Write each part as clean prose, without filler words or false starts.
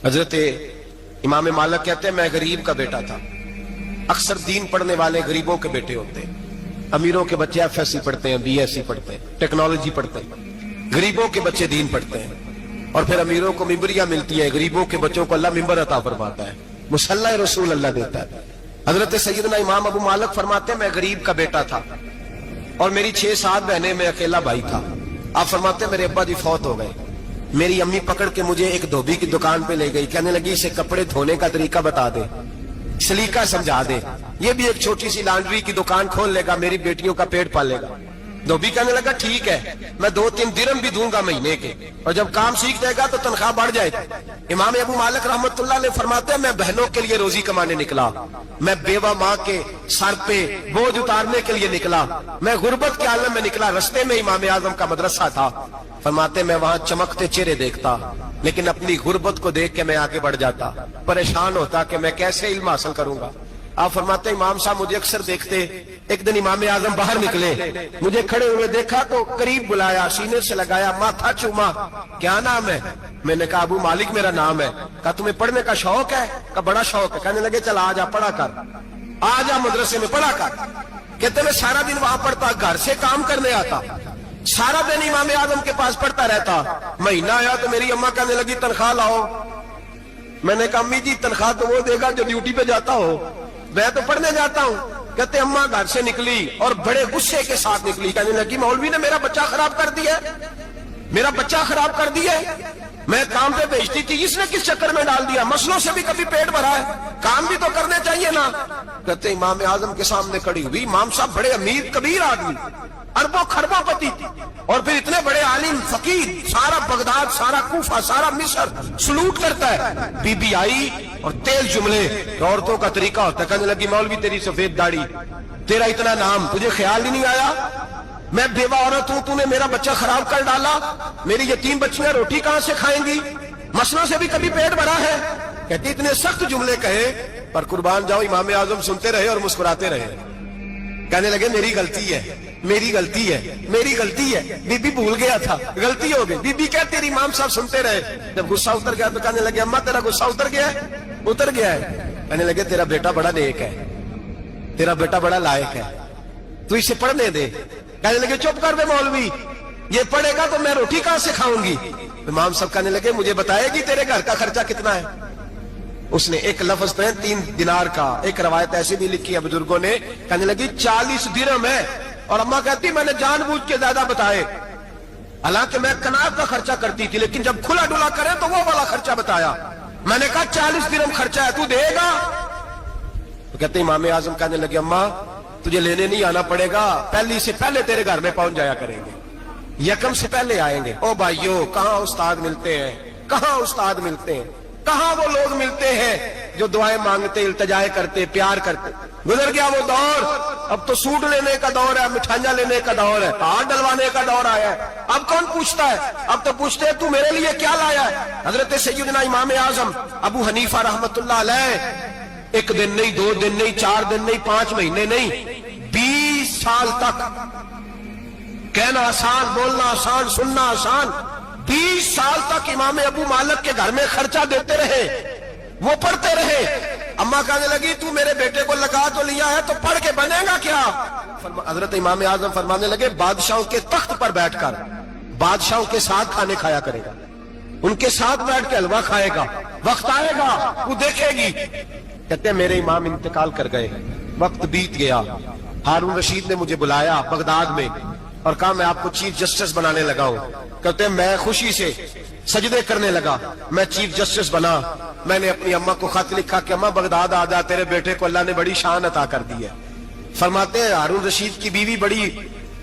حضرت امام مالک کہتے ہیں میں غریب کا بیٹا تھا. اکثر دین پڑھنے والے غریبوں کے بیٹے ہوتے ہیں. امیروں کے بچے ایف ایس سی پڑھتے ہیں, بی ایس سی پڑھتے ہیں, ٹیکنالوجی پڑھتے ہیں. غریبوں کے بچے دین پڑھتے ہیں اور پھر امیروں کو ممبریاں ملتی ہیں. غریبوں کے بچوں کو اللہ ممبر عطا فرماتا ہے, مصلی رسول اللہ دیتا ہے. حضرت سیدنا امام ابو مالک فرماتے ہیں میں غریب کا بیٹا تھا اور میری 6-7 بہنیں, میں اکیلا بھائی تھا. آپ فرماتے ہیں میرے ابا جی فوت ہو گئے. میری امی پکڑ کے مجھے ایک دھوبی کی دکان پہ لے گئی, کہنے لگی اسے کپڑے دھونے کا طریقہ بتا دے, سلیقہ سمجھا دے, یہ بھی ایک چھوٹی سی لانڈری کی دکان کھول لے گا, میری بیٹیوں کا پیٹ پالے گا. دھوبی کہنے لگا ٹھیک ہے, میں 2-3 درہم بھی دوں گا مہینے کے, اور جب کام سیکھ جائے گا تو تنخواہ بڑھ جائے گا. امام ابو مالک رحمت اللہ علیہ فرماتے ہیں میں بہنوں کے لیے روزی کمانے نکلا, میں بیوہ ماں کے سر پہ بوجھ اتارنے کے لیے نکلا, میں غربت کے عالم میں نکلا. رستے میں امام اعظم کا مدرسہ تھا. فرماتے میں وہاں چمکتے چہرے دیکھتا, لیکن اپنی غربت کو دیکھ کے میں آگے بڑھ جاتا, پریشان ہوتا کہ میں کیسے علم حاصل کروں گا. آپ فرماتے ہیں امام صاحب مجھے اکثر دیکھتے. ایک دن امام اعظم باہر نکلے, مجھے کھڑے ہوئے دیکھا تو قریب بلایا, سینے سے لگایا, ماتھا چوما. کیا نام ہے؟ میں نے کہا ابو مالک میرا نام ہے. کہا تمہیں پڑھنے کا شوق ہے؟ کہا بڑا شوق ہے. کہنے لگے چل آجا پڑھا کر, آجا مدرسے میں پڑھا کر. کہتے میں سارا دن وہاں پڑھتا, گھر سے کام کرنے آتا, سارا دن امام اعظم کے پاس پڑھتا رہتا. مہینہ آیا تو میری اماں کہنے لگی تنخواہ لاؤ. میں نے کہا امی جی تنخواہ تو وہ دے گا جو ڈیوٹی پہ جاتا ہو, میں تو پڑھنے جاتا ہوں. کہتے اماں گھر سے نکلی اور بڑے غصے کے ساتھ نکلی, کہنے لگی مولوی نے میرا بچہ خراب کر دیا, میرا بچہ خراب کر دیا. میں کام پہ بھیجتی تھی, اس نے کس چکر میں ڈال دیا؟ مسلوں سے بھی کبھی پیٹ بھرا ہے, کام بھی تو کرنے چاہیے نا. کہتے امام اعظم کے سامنے کھڑی ہوئی. امام صاحب بڑے امیر کبیر آدمی, اربوں خربوں پتی, اور پھر اتنے بڑے عالم فقیر, سارا بغداد, سارا کوفہ, سارا مصر سلوٹ کرتا ہے. بی بی آئی اور تیل جملے, عورتوں کا طریقہ ہوتا ہے. کہنے لگی مولوی تیری سفید داڑھی, تیرا اتنا نام, تجھے خیال ہی نہیں آیا میں بیوہ عورت ہوں, تو نے میرا بچہ خراب کر ڈالا, میری یتیم بچیاں روٹی کہاں سے کھائیں گی؟ مسلوں سے بھی کبھی پیٹ بھرا ہے؟ کہتی اتنے سخت جملے کہے, پر قربان جاؤ امام اعظم سنتے رہے اور مسکراتے رہے. کہنے لگے میری غلطی ہے, میری غلطی ہے, میری غلطی ہے, بی بی بھول گیا تھا, غلطی ہو گئی. بی بی کہتے تیری امام صاحب سنتے رہے. جب غصہ اتر گیا تو کہنے لگے اماں تیرا غصہ اتر گیا ہے؟ اتر گیا ہے. کہنے لگے تیرا بیٹا بڑا نیک ہے, تیرا بیٹا بڑا لائق ہے, تو اسے پڑھنے دے. کہنے لگے چپ کر دے مولوی, یہ پڑھے گا تو میں روٹی کہاں سے کھاؤں گی؟ امام صاحب کہنے لگے مجھے بتائے گی تیرے گھر کا خرچہ کتنا ہے؟ اس نے ایک لفظ پہ 3 دینار کا, ایک روایت ایسی بھی لکھی ہے بزرگوں نے, کہنے لگی 40 درہم ہے. اور اماں کہتی میں نے جان بوجھ کے زیادہ بتائے, حالانکہ میں کناب کا خرچہ کرتی تھی, لیکن جب کھلا ڈلا کرے تو وہ والا خرچہ بتایا. میں نے کہا 40 درہم خرچہ ہے, تو دے گا؟ تو کہتے امام اعظم کہنے لگے اماں تجھے لینے نہیں آنا پڑے گا, پہلی سے پہلے تیرے گھر میں پہنچ جایا کریں گے, یکم سے پہلے آئیں گے. او بھائیو کہاں استاد ملتے ہیں, کہاں استاد ملتے ہیں, کہاں وہ لوگ ملتے ہیں جو دعائیں مانگتے, التجائے کرتے, پیار کرتے. گزر گیا وہ دور, اب تو سوٹ لینے کا دور ہے, مٹھائیاں لینے کا دور ہے, ہاتھ ڈلوانے کا دور آیا ہے. اب کون پوچھتا ہے؟ اب تو پوچھتے تو میرے لیے کیا لایا ہے. حضرت سیدنا امام اعظم ابو حنیفہ رحمت اللہ علیہ 1 دن نہیں, 2 دن نہیں, 4 دن نہیں, 5 مہینے نہیں, 20 سال تک, کہنا آسان, بولنا آسان, سننا آسان, 20 سال تک امام ابو مالک کے گھر میں خرچہ دیتے رہے, وہ پڑھتے رہے. اماں کہنے لگی تو میرے بیٹے کو لگا تو لیا ہے, تو پڑھ کے بنے گا کیا؟ حضرت امام اعظم فرمانے لگے بادشاہوں کے تخت پر بیٹھ کر بادشاہوں کے ساتھ کھانے کھایا کرے گا, ان کے ساتھ بیٹھ کے حلوہ کھائے گا, وقت آئے گا وہ دیکھے گی. کہتے ہیں میرے امام انتقال کر گئے, وقت بیت گیا. ہارون رشید نے مجھے بلایا بغداد میں اور کہا میں آپ کو چیف جسٹس بنانے لگا ہوں. کہتے ہیں میں خوشی سے سجدے کرنے لگا, میں چیف جسٹس بنا. میں نے اپنی اماں کو خط لکھا کہ اماں بغداد آ جا, تیرے بیٹے کو اللہ نے بڑی شان عطا کر دی ہے. فرماتے ہیں ہارون رشید کی بیوی بڑی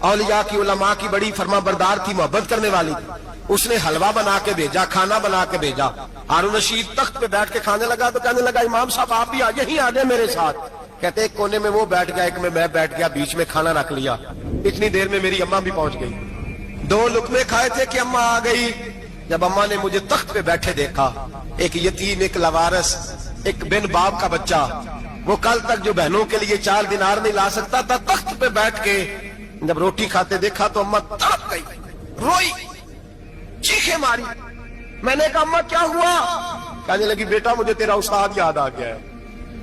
اولیاء کی, علماء کی بڑی فرما بردار تھی, محبت کرنے والی تھی. اس نے حلوہ بنا کے بھیجا, کھانا بنا کے بھیجا. ہارون رشید تخت پہ بیٹھ کے کھانے لگا تو کہنے لگا امام صاحب آپ بھی یہیں آ جائیں میرے ساتھ. کہتے ایک کونے میں وہ بیٹھ گیا, ایک میں بیٹھ گیا, بیچ میں کھانا رکھ لیا. اتنی دیر میں میری اماں بھی پہنچ گئی. 2 لقمے کھائے تھے کہ اماں آ گئی. جب اماں نے مجھے تخت پہ بیٹھے دیکھا, ایک یتیم, ایک لوارث, ایک بن باپ کا بچہ, وہ کل تک جو بہنوں کے لیے 4 دینار نہیں لا سکتا تھا, تخت پہ بیٹھ کے جب روٹی کھاتے دیکھا تو اماں تڑپ گئی, روئی, چیخیں ماری. میں نے کہا اماں کیا ہوا؟ کہنے لگی بیٹا مجھے تیرا استاد یاد آ گیا ہے،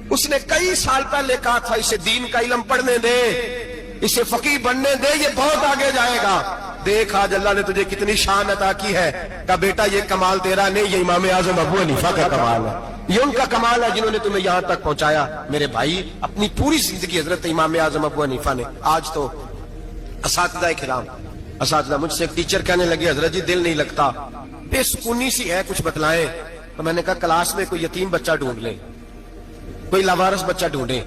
اس نے کئی سال پہلے کہا تھا اسے دین کا علم پڑھنے دے، اسے فقیہ بننے دے، یہ بہت آگے جائے گا۔ دیکھ آج اللہ نے تجھے کتنی شان عطا کی ہے۔ کہا بیٹا یہ کمال تیرا نہیں، یہ امام اعظم ابو حنیفہ کا کمال ہے، یہ ان کا کمال ہے جنہوں نے تمہیں یہاں تک پہنچایا۔ میرے بھائی اپنی پوری زندگی حضرت امام اعظم ابو حنیفہ نے۔ آج تو اساتذہ کرام، اساتذہ مجھ سے ایک ٹیچر کہنے لگے حضرت جی دل نہیں لگتا، بے سکونی سی ہے، کچھ بتلائیں۔ تو میں نے کہا کلاس میں کوئی یتیم بچہ ڈھونڈ لیں، کوئی لاوارث بچہ ڈھونڈیں،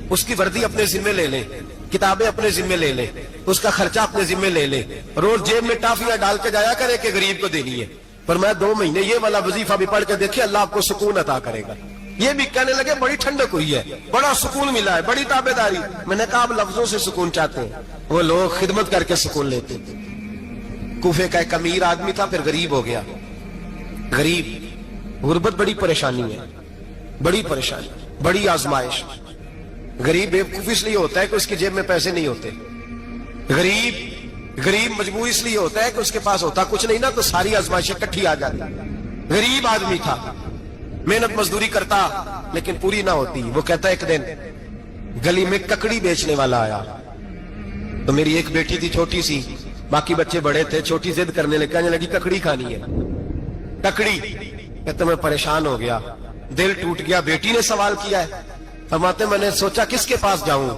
اس کی وردی اپنے ذمہ لے لیں، کتابیں اپنے ذمہ لے لیں، اس کا خرچہ اپنے ذمہ لے لیں، روز جیب میں ٹافیاں ڈال کے جایا کرے کہ غریب کو دینی ہے۔ پر میں 2 مہینے یہ والا وظیفہ بھی پڑھ کے دیکھے، اللہ آپ کو سکون عطا کرے گا۔ یہ بھی کہنے لگے بڑی ٹھنڈک ہوئی ہے، بڑا سکون ملا ہے، بڑی تابعداری۔ میں نے کہا آپ لفظوں سے سکون چاہتے ہیں، وہ لوگ خدمت کر کے سکون لیتے تھے۔ کوفے کا ایک امیر آدمی تھا، پھر غریب ہو گیا۔ غریب، غربت بڑی پریشانی ہے، بڑی پریشانی، بڑی آزمائش۔ غریب بیوقوف اس لیے ہوتا ہے کہ اس کی جیب میں پیسے نہیں ہوتے۔ غریب مجبور اس لیے ہوتا ہے کہ اس کے پاس ہوتا کچھ نہیں نا، تو ساری آزمائشیں کٹھی آ جاتی۔ غریب آدمی تھا، محنت مزدوری کرتا لیکن پوری نہ ہوتی۔ وہ کہتا ایک دن گلی میں ککڑی بیچنے والا آیا، تو میری ایک بیٹی تھی چھوٹی سی، باقی بچے بڑے تھے، چھوٹی ضد کرنے لگی، کہنے لگی ککڑی کھانی ہے، ککڑی۔ کہتا میں پریشان ہو گیا، دل ٹوٹ گیا، بیٹی نے سوال کیا ہے۔ فرماتے میں نے سوچا کس کے پاس جاؤں،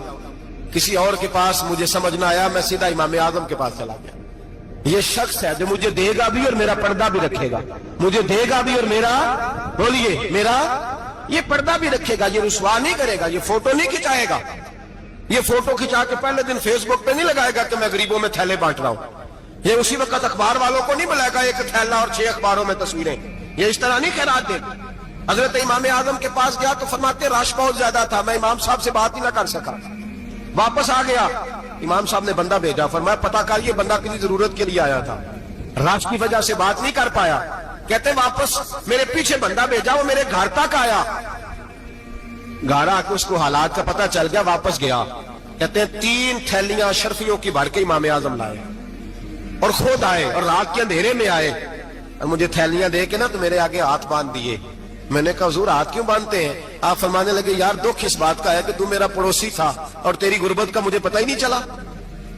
کسی اور کے پاس مجھے سمجھ نہ آیا، میں سیدھا امام اعظم کے پاس چلا گیا۔ یہ شخص ہے جو مجھے دے گا بھی اور میرا پردہ بھی رکھے گا، مجھے دے گا بھی اور میرا، بولیے، میرا یہ پردہ بھی رکھے گا، یہ رسوا نہیں کرے گا، یہ فوٹو نہیں کھچائے گا، یہ فوٹو کھچا کے پہلے دن فیس بک پہ نہیں لگائے گا کہ میں غریبوں میں تھیلے بانٹ رہا ہوں، یہ اسی وقت اخبار والوں کو نہیں بلائے گا ایک تھیلا اور 6 اخباروں میں تصویریں، یہ اس طرح نہیں خیرات دے۔ حضرت امام اعظم کے پاس گیا تو فرماتے رش بہت زیادہ تھا، میں امام صاحب سے بات ہی نہ کر سکا، واپس آ گیا۔ امام صاحب نے بندہ بھیجا، فرمایا پتہ کر یہ بندہ کسی ضرورت کے لیے آیا تھا، رش کی وجہ سے بات نہیں کر پایا۔ کہتے واپس میرے پیچھے بندہ بھیجا، وہ میرے گھر تک آیا، گھر آ کے اس کو حالات کا پتہ چل گیا، واپس گیا۔ کہتے ہیں 3 تھیلیاں اشرفیوں کی بھر کے امام اعظم لائے اور خود آئے اور رات کے اندھیرے میں آئے اور مجھے تھیلیاں دے کے نا تو میرے آگے ہاتھ باندھ دیے۔ میں نے کہا حضور ہاتھ کیوں باندھتے ہیں؟ آپ فرمانے لگے یار دکھ اس بات کا ہے کہ تو میرا پڑوسی تھا اور تیری غربت کا مجھے پتہ ہی نہیں چلا،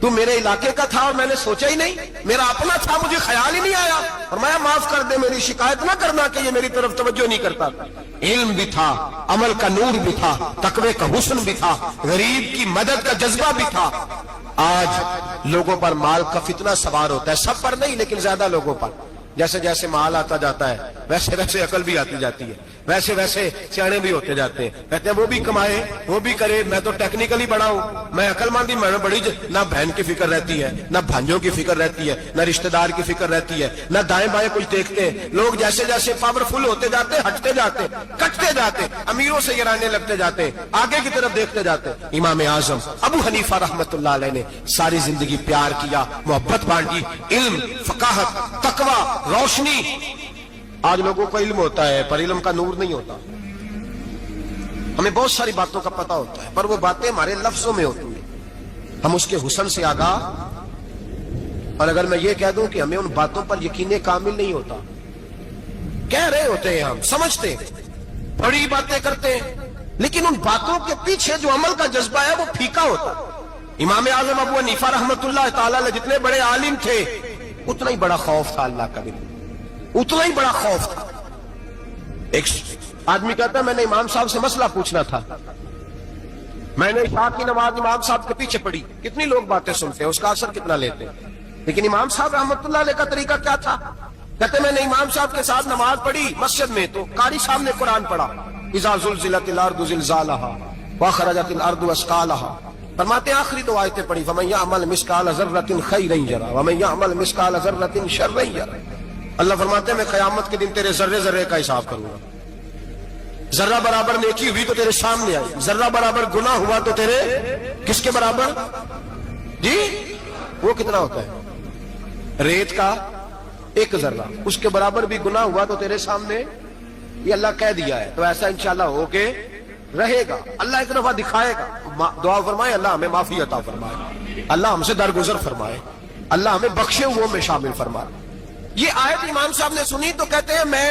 تو میرے علاقے کا تھا اور میں نے سوچا ہی نہیں، میرا اپنا تھا مجھے خیال ہی نہیں آیا۔ فرمایا معاف کر دے، میری شکایت نہ کرنا کہ یہ میری طرف توجہ نہیں کرتا۔ علم بھی تھا، عمل کا نور بھی تھا، تقوی کا حسن بھی تھا، غریب کی مدد کا جذبہ بھی تھا۔ آج لوگوں پر مال کا فتنہ سوار ہوتا ہے، سب پر نہیں لیکن زیادہ لوگوں پر۔ جیسے جیسے مال آتا جاتا ہے ویسے ویسے عقل بھی آتی جاتی ہے، ویسے ویسے سیانے بھی ہوتے جاتے ہیں۔ کہتے ہیں وہ بھی کمائے وہ بھی کرے، میں تو ٹیکنیکلی بڑا ہوں، میں عقل مندی، میں بڑی نہ بہن کی فکر رہتی ہے، نہ بھانجوں کی فکر رہتی ہے، نہ رشتہ دار کی فکر رہتی ہے، نہ دائیں بائیں کچھ دیکھتے ہیں۔ لوگ جیسے جیسے پاورفل ہوتے جاتے ہٹتے جاتے، کٹتے جاتے، امیروں سے گرانے لگتے جاتے، آگے کی طرف دیکھتے جاتے۔ امام اعظم ابو حنیفہ رحمت اللہ علیہ نے ساری زندگی پیار کیا، محبت بانٹی، علم، فقاہت، تقوی، روشنی۔ آج لوگوں کو علم ہوتا ہے پر علم کا نور نہیں ہوتا، ہمیں بہت ساری باتوں کا پتہ ہوتا ہے پر وہ باتیں ہمارے لفظوں میں ہوتی ہیں، ہم اس کے حسن سے آگاہ۔ اور اگر میں یہ کہہ دوں کہ ہمیں ان باتوں پر یقین کامل نہیں ہوتا، کہہ رہے ہوتے ہیں، ہم سمجھتے ہیں، بڑی باتیں کرتے ہیں، لیکن ان باتوں کے پیچھے جو عمل کا جذبہ ہے وہ پھیکا ہوتا۔ امام اعظم ابو حنیفہ رحمت اللہ تعالی علیہ جتنے بڑے عالم تھے اتنا ہی بڑا خوف تھا اللہ کا بھی، اتنا ہی بڑا خوف تھا۔ ایک آدمی کہتا ہے میں نے امام صاحب سے مسئلہ پوچھنا تھا، میں نے عشاء کی نماز امام صاحب کے پیچھے پڑھی، کتنی لوگ باتیں سنتے ہیں، اس کا اثر کتنا لیتے ہیں، لیکن امام صاحب رحمت اللہ علیہ کا طریقہ کیا تھا؟ کہتے میں نے امام صاحب کے ساتھ نماز پڑھی مسجد میں، تو قاری صاحب نے قرآن پڑھا، اذا زلزلت الارض زلزالها واخرجت الارض اثقالها۔ فرماتے ہیں آخری 2 آیتیں پڑھی، فمن يعمل مثقال ذرة خيرا يره ومن يعمل مثقال ذرة شرا يره۔ اللہ فرماتے ہیں میں قیامت کے دن تیرے ذرے ذرے کا حساب کروں گا، ذرہ برابر نیکی ہوئی تو تیرے سامنے آئی، ذرہ برابر گناہ ہوا تو تیرے کس کے برابر؟ جی وہ کتنا ہوتا ہے؟ ریت کا 1 ذرہ، اس کے برابر بھی گناہ ہوا تو تیرے سامنے، یہ اللہ کہہ دیا ہے، تو ایسا انشاءاللہ ہو کے رہے گا۔ اللہ ایک دفعہ دکھائے گا، دعا فرمائے اللہ ہمیں معافی عطا فرمائے، اللہ ہم سے درگزر فرمائے، اللہ ہمیں بخشے ہوئوں میں شامل فرمائے۔ یہ آیت امام صاحب نے سنی تو کہتے ہیں میں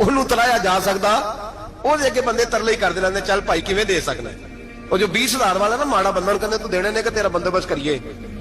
ਉਹਨੂੰ ਤਰਾਇਆ ਜਾ ਸਕਦਾ, ਉਹਦੇ ਅੱਗੇ ਬੰਦੇ ਤਰਲੇ ਹੀ ਕਰਦੇ ਰਹਿੰਦੇ ਚੱਲ ਭਾਈ ਕਿਵੇਂ ਦੇ ਸਕਣਾ। ਉਹ ਜੋ 20,000 ਵਾਲਾ ਨਾ ਮਾੜਾ ਬੰਦਾ ਨੂੰ ਕਹਿੰਦੇ ਤੂੰ ਦੇਣੇ ਨੇ ਕਿ ਤੇਰਾ ਬੰਦੋਬਸਤ ਕਰੀਏ,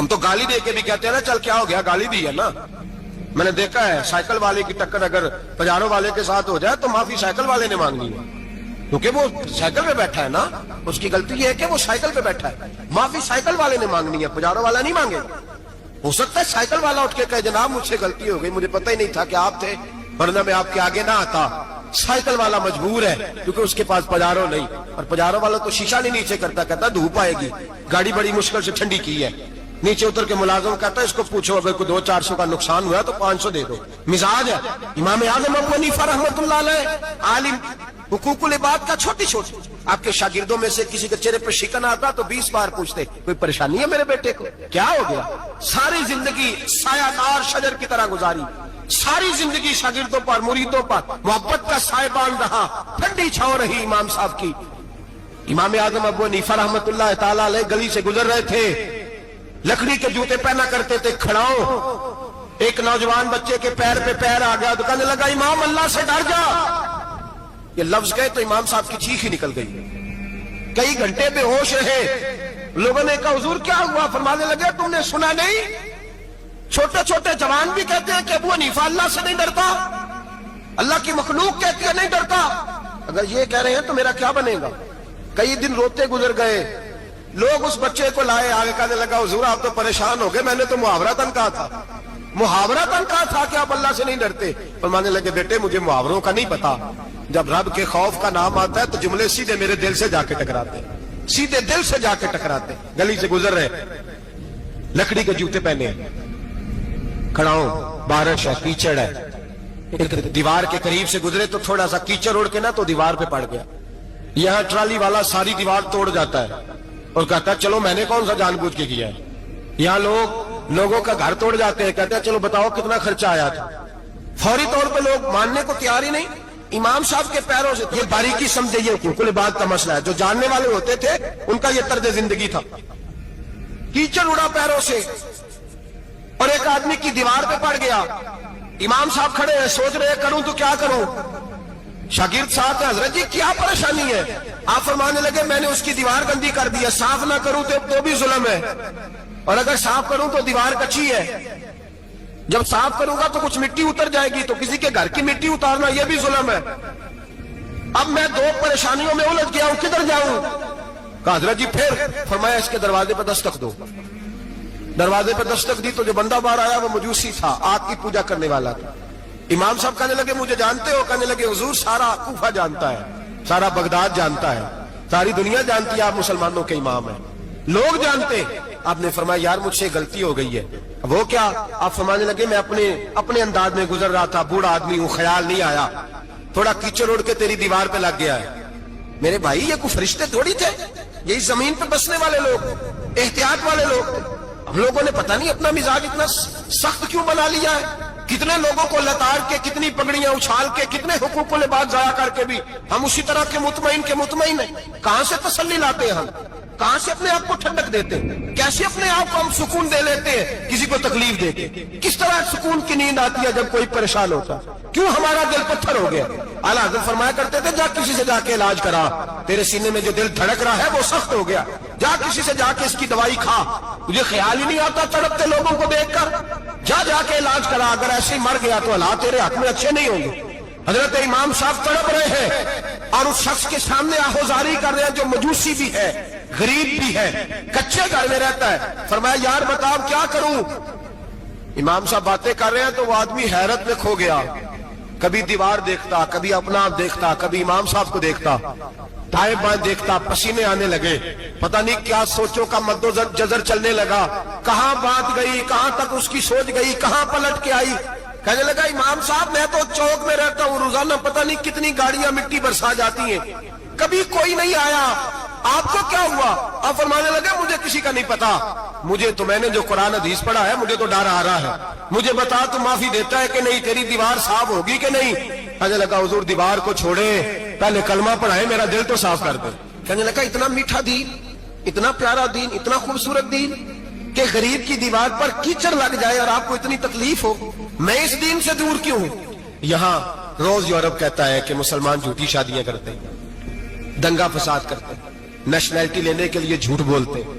ہم تو گالی دے کے بھی کہتے ہیں نا چل کیا ہو گیا, گالی دی ہے نا. میں نے دیکھا ہے سائیکل والے کی ٹکر اگر پجارو والے کے ساتھ ہو جائے تو معافی سائیکل والے نے مانگنی ہے, کیونکہ وہ سائیکل پہ بیٹھا ہے نا. اس کی غلطی یہ ہے کہ وہ سائیکل پہ بیٹھا ہے, معافی سائیکل والے نے مانگنی ہے, پجارو والا نہیں مانگے. ہو سکتا ہے سائیکل والا اٹھ کے کہے جناب مجھ سے غلطی ہو گئی, مجھے پتہ ہی نہیں تھا کہ آپ تھے, ورنہ میں آپ کے آگے نہ آتا. سائیکل والا مجبور ہے کیونکہ اس کے پاس پجارو نہیں, اور پجارو والا تو شیشہ نہیں نیچے کرتا, کہتا دھوپ آئے گی, گاڑی بڑی مشکل سے ٹھنڈی کی ہے. نیچے اتر کے ملازم کہتا ہے اس کو پوچھو اگر کوئی 200-400 کا نقصان ہوا تو 500 دے دو. مزاج ہے. امام اعظم ابو حنیفہ رحمۃ اللہ علیہ عالم, حقوق العباد کا چھوٹی چھوٹی. آپ کے شاگردوں میں سے کسی کے چہرے پہ شکن آتا تو 20 بار پوچھتے کوئی پریشانی ہے میرے بیٹے کو, کیا ہو گیا. ساری زندگی سایہ دار شجر کی طرح گزاری, ساری زندگی شاگردوں پر مریدوں پر محبت کا سائبان رہا, ٹھنڈی چھاؤں رہی امام صاحب کی. امام اعظم ابو حنیفہ رحمۃ اللہ تعالی علیہ گلی سے گزر رہے تھے, لکڑی کے جوتے پہنا کرتے تھے, کھڑاؤں. ایک نوجوان بچے کے پیر پہ پیر آ گیا تو کہنے لگا امام اللہ سے ڈر جا. یہ لفظ گئے تو امام صاحب کی چیخ ہی نکل گئی. کئی گھنٹے بے ہوش رہے. لوگوں نے کہا حضور کیا ہوا؟ فرمانے لگے تم نے سنا نہیں, چھوٹے چھوٹے جوان بھی کہتے ہیں کہ ابو حنیفہ اللہ سے نہیں ڈرتا, اللہ کی مخلوق کہتی ہے نہیں ڈرتا. اگر یہ کہہ رہے ہیں تو میرا کیا بنے گا. کئی دن روتے گزر گئے. لوگ اس بچے کو لائے, آگے کہنے لگا حضور آپ تو پریشان ہو گئے, میں نے تو محاورتاً کہا تھا, محاورتاً کہا تھا کہ آپ اللہ سے نہیں ڈرتے. فرمانے لگے بیٹے مجھے محاوروں کا نہیں پتا, جب رب کے خوف کا نام آتا ہے تو جملے سیدھے میرے دل سے جا کے ٹکراتے ہیں, سیدھے دل سے جا کے ٹکراتے ہیں. گلی سے گزر رہے, لکڑی کے جوتے پہنے, کھڑاؤں, بارش ہے, کیچڑ ہے. ایک دیوار کے قریب سے گزرے تو تھوڑا سا کیچڑ اڑ کے نا تو دیوار پہ پڑ گیا. یہاں ٹرالی والا ساری دیوار توڑ جاتا ہے اور کہتا ہے چلو میں نے کون سا جان بوجھ کے کیا ہے. یہاں لوگوں کا گھر توڑ جاتے ہیں, کہتے ہیں چلو بتاؤ کتنا خرچہ آیا تھا. فوری طور پہ لوگ ماننے کو تیار ہی نہیں. امام صاحب کے پیروں سے, یہ باریکی سمجھے, یہ حقوق العباد کا مسئلہ ہے. جو جاننے والے ہوتے تھے ان کا یہ طرز زندگی تھا. کیچڑ اڑا پیروں سے اور ایک آدمی کی دیوار پہ پڑ گیا. امام صاحب کھڑے ہیں, سوچ رہے کروں تو کیا کروں. شاگرد صاحب حضرت جی کیا پریشانی ہے؟ آپ فرمانے لگے میں نے اس کی دیوار گندی کر دی ہے, صاف نہ کروں تو بھی ظلم ہے, اور اگر صاف کروں تو دیوار کچی ہے. جب صاف کروں گا تو کچھ مٹی اتر جائے گی, تو کسی کے گھر کی مٹی اتارنا یہ بھی ظلم ہے. اب میں 2 پریشانیوں میں الجھ گیا ہوں, کدھر جاؤں؟ کہا حضرت جی پھر. فرمایا اس کے دروازے پہ دستک دو. دروازے پہ دستک دی تو جو بندہ باہر آیا وہ مجوسی تھا, آگ کی پوجا کرنے والا تھا. امام صاحب کہنے لگے مجھے جانتے ہو؟ کہنے لگے حضور سارا کوفہ جانتا ہے, سارا بغداد جانتا ہے, ساری دنیا جانتی ہے آپ مسلمانوں کے امام ہیں, لوگ جانتے. آپ نے فرمایا یار مجھ سے غلطی ہو گئی ہے. وہ کیا؟ آپ فرمانے لگے میں اپنے انداز میں گزر رہا تھا, بوڑھا آدمی ہوں, خیال نہیں آیا, تھوڑا کیچڑ اڑ کے تیری دیوار پہ لگ گیا ہے. میرے بھائی یہ کوئی فرشتے تھوڑی تھے, یہی زمین پہ بسنے والے لوگ, احتیاط والے لوگ تھے. ہم لوگوں نے پتہ نہیں اپنا مزاج اتنا سخت کیوں بنا لیا ہے. کتنے لوگوں کو لتاڑ کے, کتنی پگڑیاں اچھال کے, کتنے حقوق العباد ضائع کر کے بھی ہم اسی طرح کے مطمئن ہیں. کہاں سے تسلی لاتے ہیں ہم؟ کہاں سے اپنے آپ کو ٹھنڈک دیتے ہیں؟ کیسے اپنے آپ کو ہم سکون دے لیتے ہیں کسی کو تکلیف دے کے؟ کس طرح سکون کی نیند آتی ہے جب کوئی پریشان ہوتا؟ کیوں ہمارا دل پتھر ہو گیا؟ اعلیٰ حضرت فرمایا کرتے تھے جا کسی سے جا کے علاج کرا, تیرے سینے میں جو دل دھڑک رہا ہے وہ سخت ہو گیا, جا کسی سے جا کے اس کی دوائی کھا. تجھے خیال ہی نہیں آتا تڑپتے لوگوں کو دیکھ کر؟ جا کے علاج کرا. اگر ایسے ہی مر گیا تو حالات تیرے حق میں اچھے نہیں ہوں گے. حضرت امام صاحب تڑپ رہے ہیں اور اس شخص کے سامنے آہوزاری کر رہے ہیں جو مجوسی بھی ہے, غریب بھی ہے, کچے گھر میں رہتا ہے. فرمایا یار بتاؤ کیا کروں؟ امام صاحب باتیں کر رہے ہیں تو وہ آدمی حیرت میں کھو گیا. کبھی دیوار دیکھتا, کبھی اپنا آپ دیکھتا, کبھی امام صاحب کو دیکھتا, دائیں بائیں دیکھتا, پسینے آنے لگے. پتہ نہیں کیا سوچوں کا مد و جزر چلنے لگا, کہاں بات گئی, کہاں تک اس کی سوچ گئی, کہاں پلٹ کے آئی. کہنے لگا امام صاحب میں تو چوک میں رہتا ہوں, روزانہ پتہ نہیں کتنی گاڑیاں مٹی برسا جاتی ہیں, کبھی کوئی نہیں آیا, آپ کو کیا ہوا؟ آپ فرمانے لگے مجھے کسی کا نہیں پتا, مجھے تو میں نے جو قرآن حدیث پڑھا ہے مجھے تو ڈر آ رہا ہے, مجھے بتا تو معافی دیتا ہے کہ نہیں, تیری دیوار صاف ہوگی کہ نہیں؟ کہنے لگا حضور دیوار کو چھوڑے, پہلے کلمہ پڑھائے, میرا دل تو صاف کر دے. کہنے لگا اتنا میٹھا دین, اتنا پیارا دین, اتنا خوبصورت دین کہ غریب کی دیوار پر کیچڑ لگ جائے اور آپ کو اتنی تکلیف ہو, میں اس دین سے دور کیوں ہوں؟ یہاں روز یورپ کہتا ہے کہ مسلمان جھوٹی شادیاں کرتے ہیں, دنگا فساد کرتے ہیں, نیشنلٹی لینے کے لیے جھوٹ بولتے ہیں,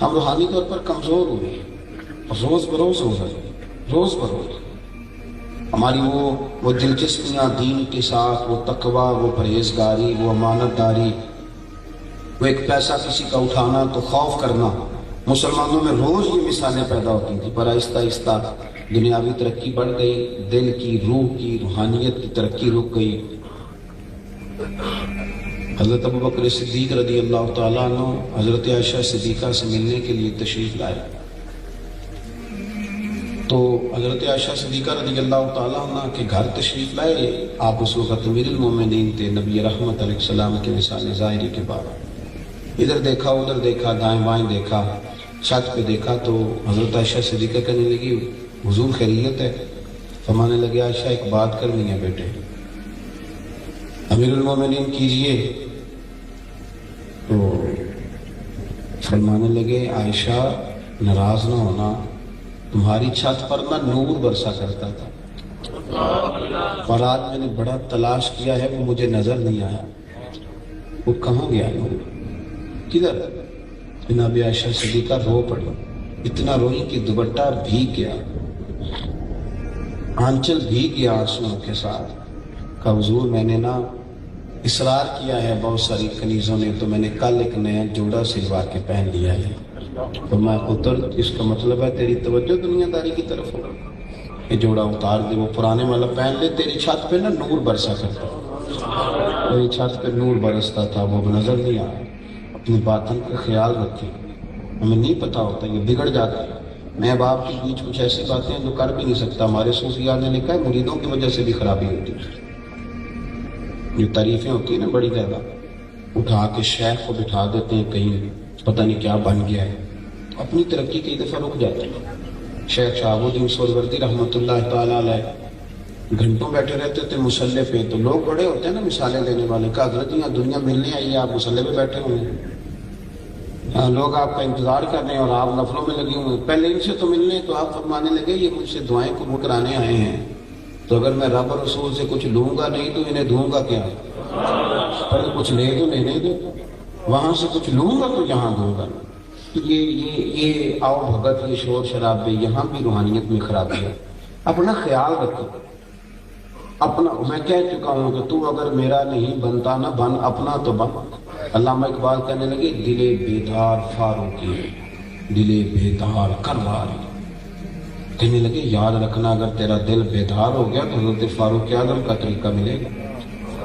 ہم روحانی طور پر کمزور ہوئے ہیں، روز بروز ہو رہے ہیں، روز بروز ہماری وہ دلچسپیاں دین کے ساتھ، وہ تقوی، وہ پرہیزگاری، وہ امانت داری، وہ ایک پیسہ کسی کا اٹھانا تو خوف کرنا، مسلمانوں میں روز یہ مثالیں پیدا ہوتی تھیں، پر آہستہ آہستہ دنیاوی ترقی بڑھ گئی، دل کی، روح کی، روحانیت کی ترقی رک گئی۔ حضرت ابوبکر صدیق رضی اللہ تعالیٰ عنہ حضرت عائشہ صدیقہ سے ملنے کے لیے تشریف لائے، تو حضرت عائشہ صدیقہ رضی اللہ تعالیٰ عنہ کے گھر تشریف لائے۔ آپ اس وقت امیر المومنین تھے، نبی رحمت علیہ السلام کے وصال ظاہری کے بعد۔ ادھر دیکھا، ادھر دیکھا، دائیں بائیں دیکھا، چھت پہ دیکھا تو حضرت عائشہ صدیقہ کہنے لگی حضور خیریت ہے؟ فرمانے لگے عائشہ ایک بات کرنی ہے بیٹے۔ امیر المومنین کیجئے۔ تو فرمانے لگے عائشہ ناراض نہ ہونا، تمہاری چھت پر نہ نور برسا کرتا تھا، اور آج میں نے بڑا تلاش کیا ہے وہ مجھے نظر نہیں آیا، وہ کہاں گیا نور، کدھر؟ جناب عائشہ صدیقہ رو پڑی، اتنا روئی کہ دوپٹہ بھیگ گیا، آنچل بھیگ گیا آنسوؤں کے ساتھ۔ کہا حضور میں نے نا اصرار کیا ہے بہت ساری کنیزوں نے، تو میں نے کل ایک نیا جوڑا سلوا کے پہن لیا ہے۔ تو میں پتر اس کا مطلب ہے تیری توجہ دنیا داری کی طرف ہو، یہ جوڑا اتار دے، وہ پرانے والا پہن لے، تیری چھت پہ نا نور برسا کرتا، میری چھت پہ نور برستا تھا، وہ نظر نہیں آیا۔ اپنی باطن کا خیال رکھیں، ہمیں نہیں پتا ہوتا، یہ بگڑ جاتا ہے۔ میں باپ کے بیچ کچھ ایسی باتیں جو کر بھی نہیں سکتا، ہمارے صوفیاء نے لکھا ہے مریدوں کی وجہ سے بھی خرابی ہوتی ہے۔ یہ تعریفیں ہوتی ہیں نا بڑی زیادہ، اٹھا کے شیخ کو بٹھا دیتے ہیں کہیں پتہ نہیں کیا بن گیا ہے، اپنی ترقی کئی دفعہ رک جاتی ہے۔ شیخ شہاب الدین سہروردی رحمۃ اللہ تعالیٰ علیہ گھنٹوں بیٹھے رہتے تھے مسلح پہ، تو لوگ بڑے ہوتے ہیں نا مثالیں دینے والے، کہ حضرت یہاں دنیا ملنے آئی ہے، آپ مسلح پہ بیٹھے ہوئے ہیں، لوگ آپ کا انتظار کر رہے ہیں اور آپ نفلوں میں لگے ہوئے ہیں، پہلے ان سے تو ملنے، تو آپ فرمانے لگے یہ مجھ سے دعائیں قبول کرانے آئے ہیں، تو اگر میں رب اور رسول سے کچھ لوں گا نہیں تو انہیں دوں گا کیا؟ پہلے کچھ لے تو لینے دو، وہاں سے کچھ لوں گا تو یہاں دوں گا۔ یہ آؤ بھگت، یہ شور شرابے، یہاں بھی روحانیت میں خرابی ہے۔ اپنا خیال رکھو، اپنا، میں کہہ چکا ہوں کہ تو اگر میرا نہیں بنتا نہ بن، اپنا تو بن۔ علامہ اقبال کہنے لگے دلے بیدار فاروقی، دلے بیدار کراری، کہنے لگے یاد رکھنا اگر تیرا دل بیدار ہو گیا تو حضرت فاروق اعظم کا طریقہ ملے گا،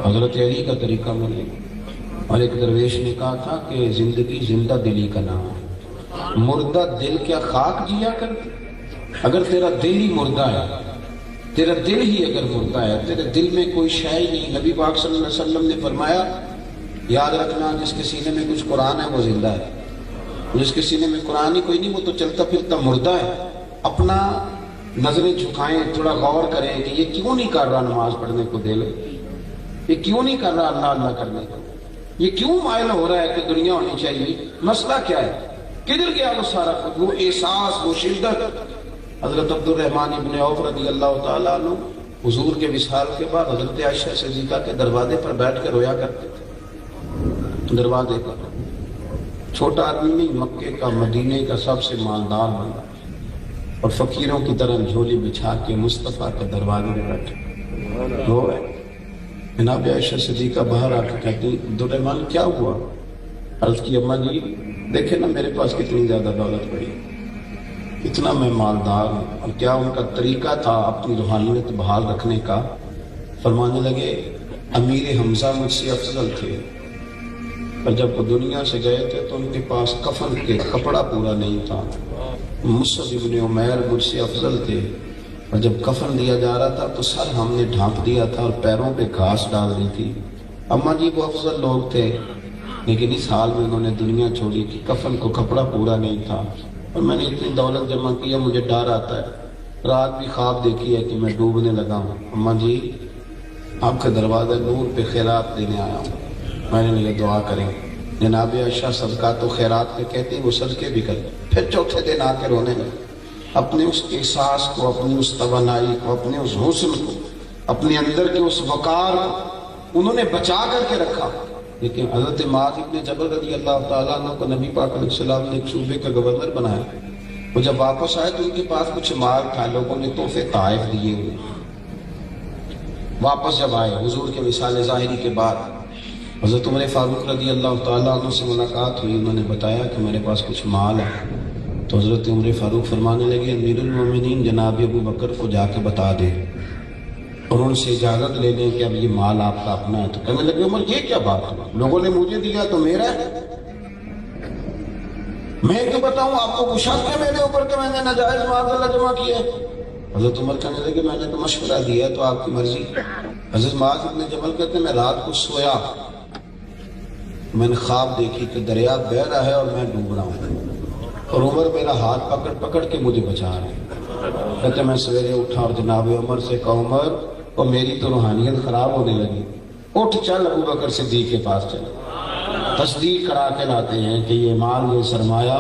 حضرت علی کا طریقہ ملے گا۔ اور ایک درویش نے کہا تھا کہ زندگی زندہ دلی کا نام ہے، مردہ دل کیا خاک جیا کرتی؟ اگر تیرا دل ہی مردہ ہے، تیرا دل ہی اگر مردہ ہے، تیرے دل میں کوئی شے ہی نہیں، نبی پاک صلی اللہ علیہ وسلم نے فرمایا یاد رکھنا جس کے سینے میں کچھ قرآن ہے وہ زندہ ہے، جس کے سینے میں قرآن ہی کوئی نہیں وہ تو چلتا پھرتا مردہ ہے۔ اپنا نظریں جھکائیں، تھوڑا غور کریں کہ یہ کیوں نہیں کر رہا نماز پڑھنے کو دل، یہ کیوں نہیں کر رہا اللہ اللہ کرنے کو، یہ کیوں مائل ہو رہا ہے کہ دنیا ہونی چاہیے، مسئلہ کیا ہے، کدھر گیا وہ سارا خود، وہ احساس، وہ شدت۔ حضرت عبد الرحمن ابن عوف رضی اللہ تعالیٰ عنہ حضور کے وصال کے بعد حضرت عائشہ صدیقہ کے دروازے پر بیٹھ کے رویا کرتے تھے، دروازے پر، چھوٹا آدمی نہیں، مکے کا مدینے کا سب سے مالدار بندہ، اور فقیروں کی طرح جھولی بچھا کے مصطفیٰ کے دروازے میں بیٹھے رو رہے۔ جناب عائشہ صدیقہ باہر آ کے کہتی عبدالرحمن کیا ہوا؟ عرض کی اماں جی دیکھیں نا میرے پاس کتنی زیادہ دولت پڑی، اتنا میں مالدار ہوں، اور کیا ان کا طریقہ تھا اپنی روحانیت بحال رکھنے کا؟ فرمانے لگے امیر حمزہ مجھ سے افضل تھے، پر جب وہ دنیا سے گئے تھے تو ان کے پاس کفن کے کپڑا پورا نہیں تھا۔ مصعب ابن عمیر مجھ سے افضل تھے، اور جب کفن دیا جا رہا تھا تو سر ہم نے ڈھانپ دیا تھا اور پیروں پہ گھاس ڈال دی تھی۔ اماں جی وہ افضل لوگ تھے، لیکن اس حال میں انہوں نے دنیا چھوڑی کہ کفن کو کپڑا پورا نہیں تھا، اور میں نے اتنی دولت جمع کیا مجھے ڈر آتا ہے، رات بھی خواب دیکھی ہے کہ میں ڈوبنے لگا ہوں۔ اماں جی آپ کے دروازے نور پہ خیرات دینے آیا ہوں، میں نے یہ دعا کریں۔ جناب عائشہ صدقات و خیرات پہ کہتی وہ صدقے بھی کرتے، پھر چوتھے دن آ کے رونے لگے، اپنے اس احساس کو، اپنی اس توانائی کو، اپنے اس حسن کو، اپنے اندر کے اس وقار کو انہوں نے بچا کر کے رکھا۔ لیکن حضرت معاذ ابن جبل رضی اللہ تعالیٰ عنہ کو نبی پاک علیہ السلام نے ایک صوبے کا گورنر بنایا. وہ جب واپس آئے تو ان کے پاس کچھ مال تھا, لوگوں نے تحفے طائف دیے ہوئے. واپس جب آئے حضور کے وصال ظاہری کے بعد حضرت عمر فاروق رضی اللہ تعالیٰ عنہ سے ملاقات ہوئی. انہوں نے بتایا کہ میرے پاس کچھ مال ہے. تو حضرت عمر فاروق فرمانے لگے امیر المومنین جناب ابو بکر کو جا کے بتا دے اور ان سے اجازت لے لیں کہ اب یہ مال آپ کا اپنا ہے. تو کہنے لگے عمر یہ کیا بات ہے, لوگوں نے مجھے دیا تو میرا ہے, میں کیوں بتاؤں آپ کو کچھ شک ہے میرے اوپر کہ میں نے ناجائز معاذ جمع کیا ہے. حضرت عمر کہنے لگے میں نے تو مشورہ دیا تو آپ کی مرضی. حضرت معاذ ابن جبل کہتے ہیں میں رات کو سویا, میں نے خواب دیکھی کہ دریا بہہ رہا ہے اور میں ڈوب رہا ہوں اور عمر میرا ہاتھ پکڑ پکڑ کے مجھے بچا رہے ہیں. کہتے میں سویرے اٹھا اور جناب عمر سے کہا عمر اور میری تو روحانیت خراب ہونے لگی, اٹھ چل ابو بکر صدیق کے پاس چل. تصدیق کرا کے لاتے ہیں کہ یہ مال یہ سرمایہ